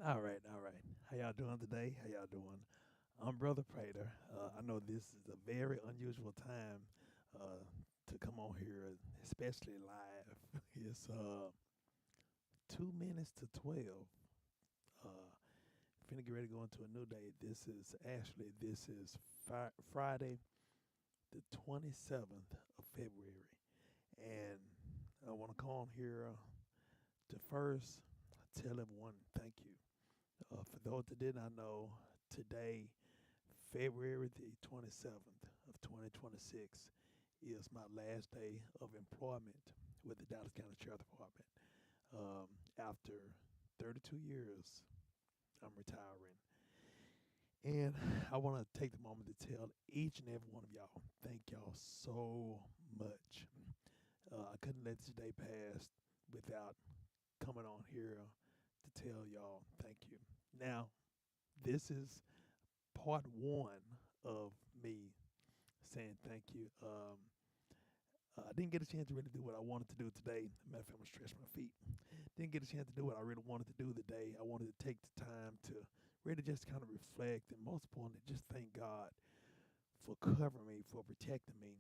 All right, all right. How y'all doing today? How y'all doing? I'm Brother Prater. I know this is a very unusual time uh, to come on here, especially live. It's 2 minutes to 12. Uh, Finna get ready to go into a new day. This is Friday, the 27th of February, and I want to call on here to first tell everyone thank you. For those that did not know, today, February the 27th of 2026, is my last day of employment with the Dallas County Sheriff Department. After 32 years, I'm retiring. And I want to take the moment to tell each and every one of y'all, thank y'all so much. I couldn't let this day pass without coming on here to tell y'all thank you. Now, this is part one of me saying thank you. I didn't get a chance to really do what I wanted to do today. Matter of fact, I'm gonna stretch my feet. Didn't get a chance to do what I really wanted to do today. I wanted to take the time to really just kind of reflect and most importantly, just thank God for covering me, for protecting me.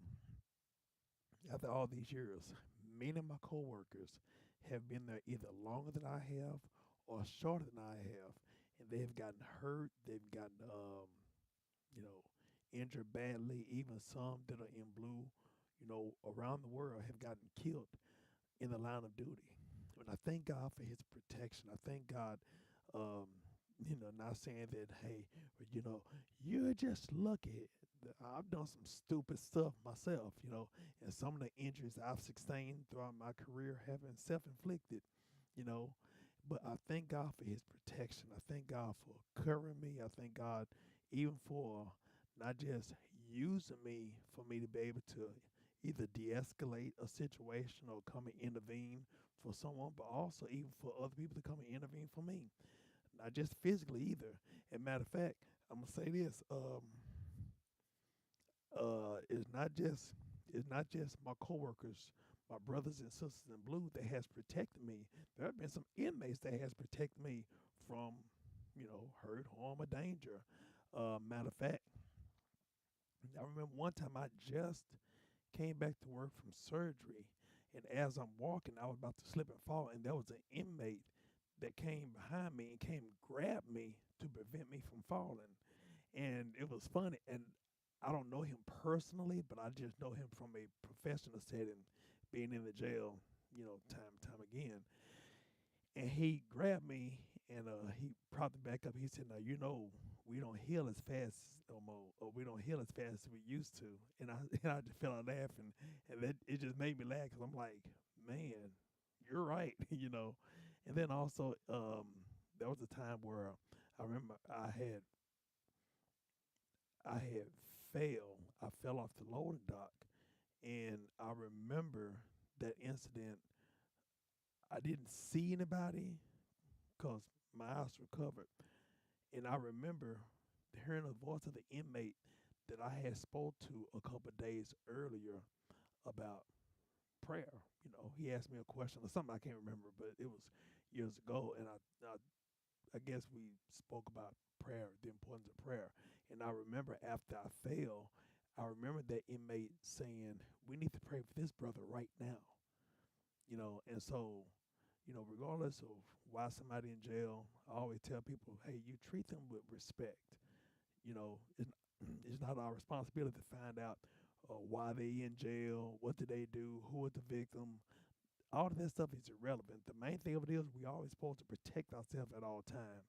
After all these years, many of my coworkers have been there either longer than I have or shorter than I have, and they have gotten hurt. They've gotten you know, injured badly. Even some that are in blue, around the world have gotten killed in the line of duty. And I thank God for his protection. I thank God, not saying that, hey, you're just lucky. I've done some stupid stuff myself, and some of the injuries I've sustained throughout my career have been self inflicted, you know. But I thank God for his protection. I thank God for covering me. I thank God even for not just using me for me to be able to either de-escalate a situation or come and intervene for someone, but also even for other people to come and intervene for me. Not just physically either. And matter of fact, I'm gonna say this. It's not just my coworkers, my brothers and sisters in blue that has protected me. There have been some inmates that has protected me from, hurt, harm, or danger. Matter of fact, I remember one time I just came back to work from surgery, and as I'm walking, I was about to slip and fall, and there was an inmate that came behind me and came and grabbed me to prevent me from falling. And it was funny, and I don't know him personally, but I just know him from a professional setting, being in the jail, time and time again. And he grabbed me and he propped me back up. He said, "Now we don't heal as fast no more, or we don't heal as fast as we used to." And I and I just fell out laughing, and that it just made me laugh because I'm like, "Man, you're right," And then also, there was a time where I remember I had fell. I fell off the loading dock, and I remember that incident. I didn't see anybody because my eyes were covered. And I remember hearing the voice of the inmate that I had spoke to a couple of days earlier about prayer. He asked me a question or something I can't remember, but it was years ago, and I guess we spoke about prayer, the importance of prayer. And I remember after I fell, I remember that inmate saying, "We need to pray for this brother right now." And so, regardless of why somebody in jail, I always tell people, hey, you treat them with respect. It's, it's not our responsibility to find out why they in jail, what did they do, who was the victim. All of that stuff is irrelevant. The main thing of it is we always supposed to protect ourselves at all time,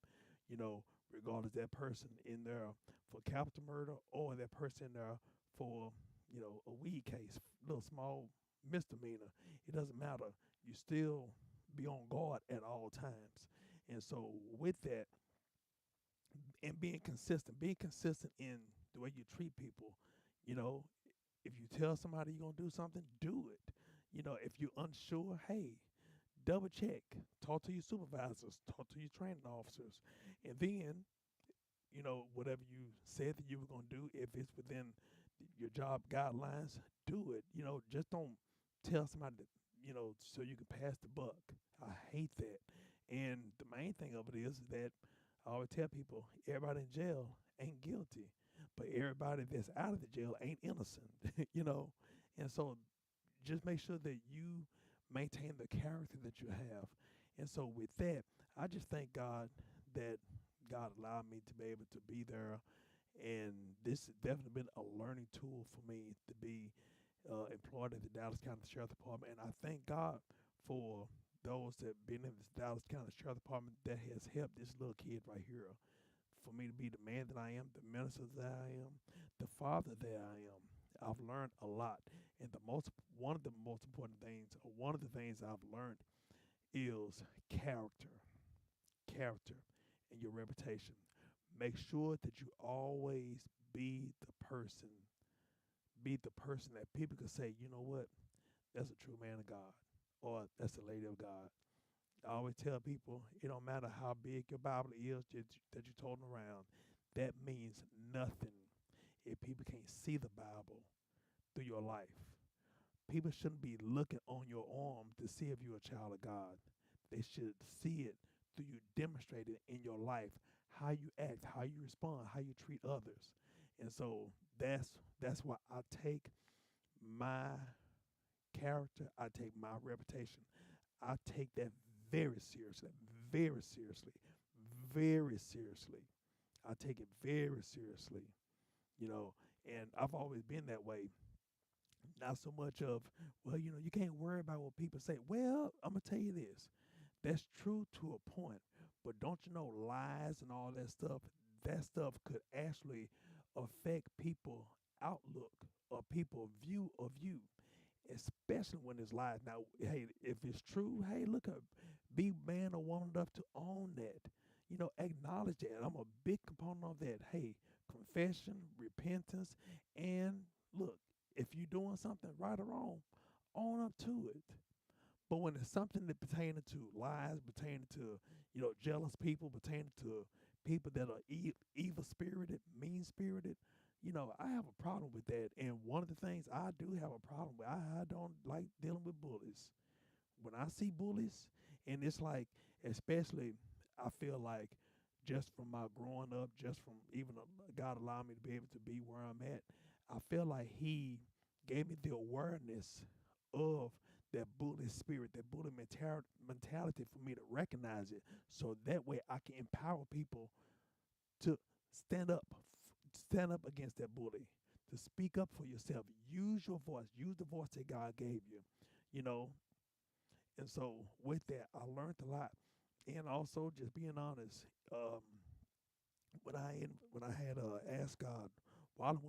regardless that person in there for capital murder or that person in there for, a weed case, little small misdemeanor. It doesn't matter. You still be on guard at all times. And so with that, and being consistent in the way you treat people, you know, if you tell somebody you're gonna do something, do it. If you're unsure, hey, double check, talk to your supervisors, talk to your training officers, and then, whatever you said that you were gonna do, if it's within your job guidelines, do it. Just don't tell somebody that, so you can pass the buck. I hate that. And the main thing of it is that I always tell people everybody in jail ain't guilty, but everybody that's out of the jail ain't innocent, you know. And so just make sure that you maintain the character that you have. And so with that, I just thank God that God allowed me to be able to be there. And this has definitely been a learning tool for me to be employed at the Dallas County Sheriff Department. And I thank God for those that been in this Dallas County Sheriff Department that has helped this little kid right here for me to be the man that I am, the minister that I am, the father that I am. I've learned a lot, and one of the most important things, or one of the things I've learned, is character, character, and your reputation. Make sure that you always be the person, be the person that people can say, you know what, that's a true man of God, or that's a lady of God. I always tell people it don't matter how big your Bible is that you're toting around. That means nothing if people can't see the Bible through your life. People shouldn't be looking on your arm to see if you're a child of God. They should see it through you demonstrating in your life how you act, how you respond, how you treat others. And so that's why I take my character, I take my reputation, I take that very seriously, very seriously, very seriously. I take it very seriously, you know, and I've always been that way. Not so much of, well, you can't worry about what people say. Well, I'm going to tell you this. That's true to a point. But don't you know lies and all that stuff could actually affect people outlook or people view of you, especially when it's lies. Now, hey, if it's true, hey, look up, be man or woman enough to own that. Acknowledge that. I'm a big component of that. Hey, confession, repentance, and look, if you're doing something right or wrong, own up to it. But when it's something that pertaining to lies, pertaining to, jealous people, pertaining to people that are evil spirited, mean spirited, I have a problem with that. And one of the things I do have a problem with, I don't like dealing with bullies. When I see bullies, and it's like, especially, I feel like just from my growing up, just from even God allowing me to be able to be where I'm at, I feel like He gave me the awareness of that bully spirit, that bully mentality for me to recognize it, so that way I can empower people to stand up, stand up against that bully, to speak up for yourself. Use your voice. Use the voice that God gave you. You know, and so with that, I learned a lot, and also just being honest. When I had asked God while I'm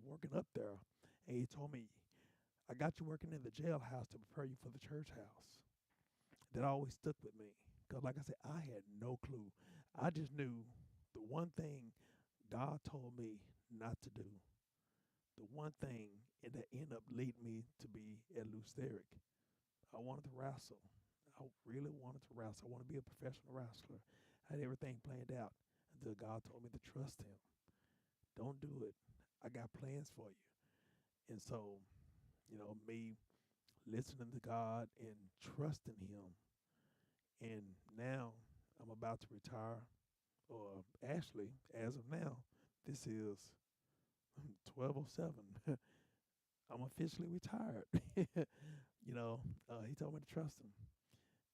working up there, and He told me, "I got you working in the jailhouse to prepare you for the church house." That always stuck with me, because like I said, I had no clue. I just knew the one thing God told me not to do. The one thing, and that ended up leading me to be at Lou Steric. I wanted to wrestle. I really wanted to wrestle. I want to be a professional wrestler. I had everything planned out until God told me to trust Him. Don't do it. I got plans for you. And so, me listening to God and trusting Him. And now I'm about to retire, or actually, as of now, this is 12:07. I'm officially retired. He told me to trust Him.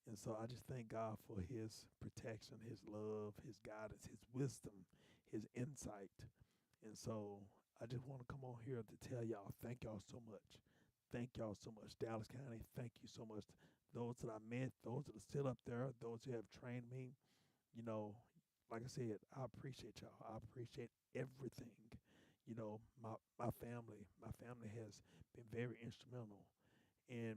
And so I just thank God for His protection, His love, His guidance, His wisdom, His insight. And so I just want to come on here to tell y'all, thank y'all so much. Thank y'all so much. Dallas County, thank you so much. Those that I met, those that are still up there, those who have trained me, you know, like I said, I appreciate y'all. I appreciate everything. My family has been very instrumental in,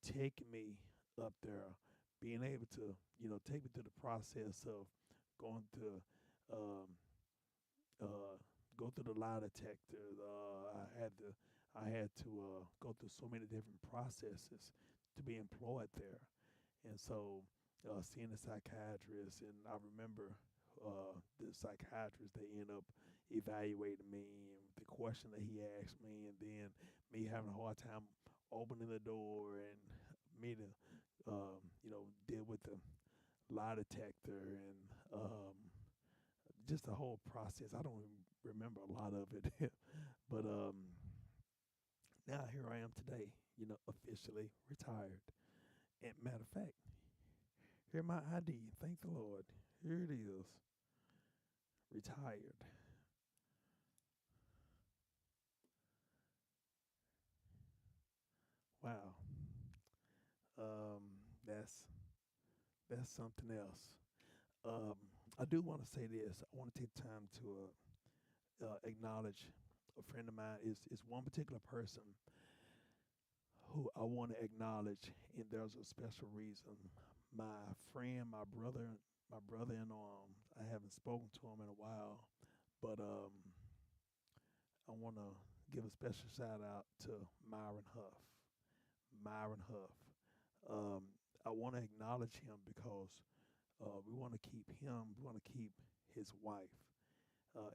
taking me up there, being able to, take me through the process of going to um, go through the lie detector. I had to go through so many different processes to be employed there, and so seeing the psychiatrist, and I remember the psychiatrist, they end up evaluating me and the question that he asked me, and then me having a hard time opening the door, and me to deal with lie detector and just the whole process. I don't even remember a lot of it, but now here I am today, officially retired. And matter of fact, here my ID. Thank the Lord. Here it is. Retired. Wow. Um, that's that's something else. Um, I do want to say this. I want to take time to acknowledge a friend of mine. Is one particular person who I want to acknowledge, and there's a special reason. My friend, my brother in arms. I haven't spoken to him in a while, but I want to give a special shout out to Myron Huff. Myron Huff. Um, I want to acknowledge him because we want to keep him. We want to keep his wife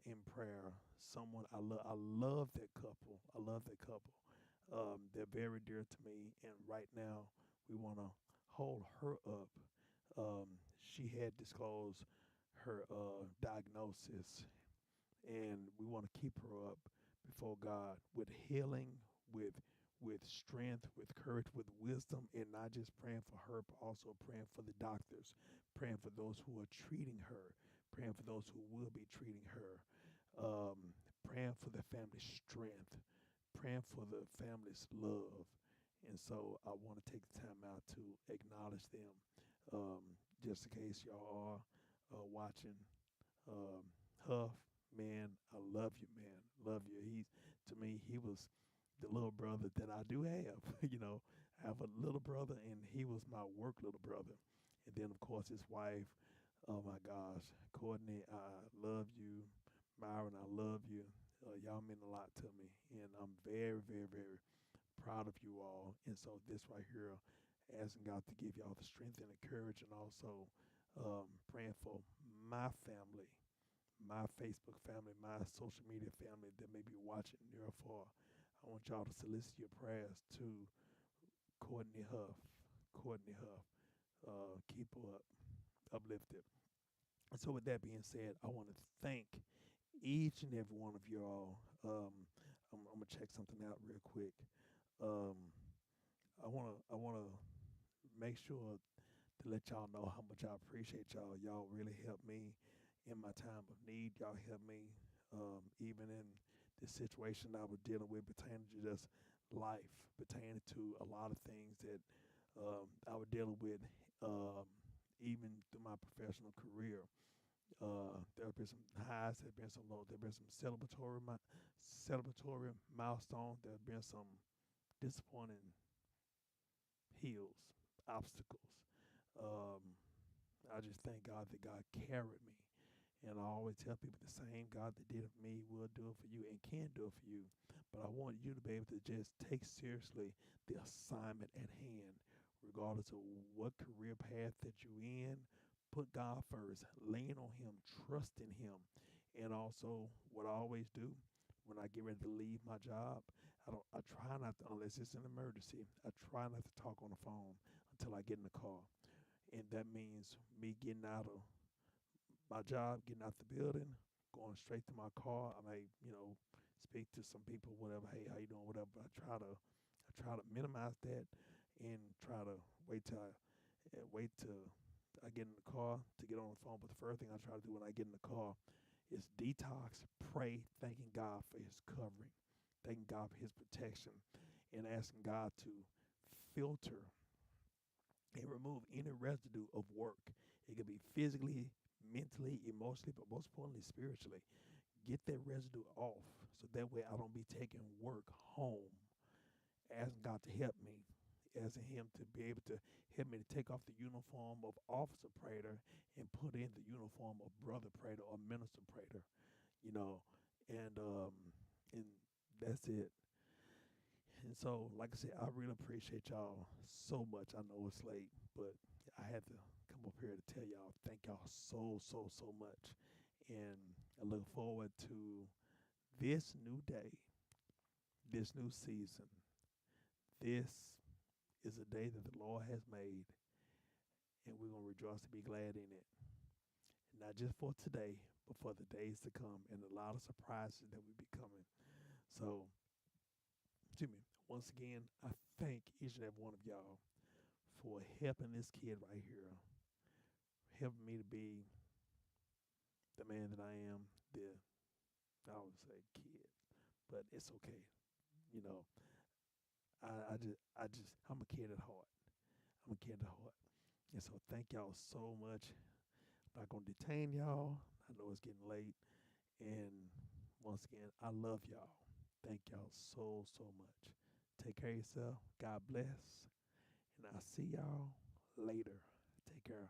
in prayer. Someone I love. I love that couple. I love that couple. They're very dear to me, and right now we want to hold her up. She had disclosed her diagnosis, and we want to keep her up before God with healing, with strength, with courage, with wisdom, and not just praying for her, but also praying for the doctors, praying for those who are treating her, praying for those who will be treating her, praying for the family's strength, praying for the family's love. And so I want to take the time out to acknowledge them. Um, just in case y'all are watching, um, Huff, man, I love you, man. Love you. To me, he was the little brother that I do have. I have a little brother, and he was my work little brother. And then, of course, his wife. Oh my gosh, Courtney, I love you. Myron, I love you. Y'all mean a lot to me, and I'm very, very, very proud of you all. And so, this right here, asking God to give y'all the strength and the courage, and also praying for my family, my Facebook family, my social media family that may be watching near or far. I want y'all to solicit your prayers to Courtney Huff. Courtney Huff. Keep her up, uplifted. And so, with that being said, I want to thank each and every one of y'all. I'm gonna check something out real quick. Um, I wanna make sure to let y'all know how much I appreciate y'all. Y'all really helped me in my time of need. Y'all helped me even in this situation I was dealing with pertaining to just life, pertaining to a lot of things that I was dealing with even through my professional career. There have been some highs, there have been some lows, there have been some celebratory milestones, there have been some disappointing hills, obstacles. Um, I just thank God that God carried me. And I always tell people the same God that did it for me will do it for you and can do it for you. But I want you to be able to just take seriously the assignment at hand, regardless of what career path that you're in. Put God first, lean on Him, trust in Him. And also, what I always do when I get ready to leave my job, I try not to, unless it's an emergency, I try not to talk on the phone until I get in the car. And that means me getting out of my job, getting out the building, going straight to my car. I may, speak to some people, whatever. Hey, how you doing? Whatever. But I try to minimize that and try to wait till I get in the car to get on the phone. But the first thing I try to do when I get in the car is detox, pray, thanking God for His covering, thanking God for His protection, and asking God to filter and remove any residue of work. It could be physically, mentally, emotionally, but most importantly, spiritually. Get that residue off so that way I don't be taking work home. Asking God to help me, asking Him to be able to help me to take off the uniform of officer prater and put in the uniform of brother prater or minister prater, you know, and that's it. And so, like I said, I really appreciate y'all so much. I know it's late, but I had to come up here to tell y'all thank y'all so, so, so much. And I look forward to this new day, this new season. This is a day that the Lord has made, and we're going to rejoice to be glad in it. And not just for today, but for the days to come and a lot of surprises that will be coming. So, excuse me, once again, I thank each and every one of y'all for helping this kid right here, helping me to be the man that I am, I would say kid, but it's okay. You know, I'm a kid at heart. I'm a kid at heart. And so thank y'all so much. I'm not gonna detain y'all. I know it's getting late. And once again, I love y'all. Thank y'all so much. Take care of yourself. God bless. And I'll see y'all later. Take care.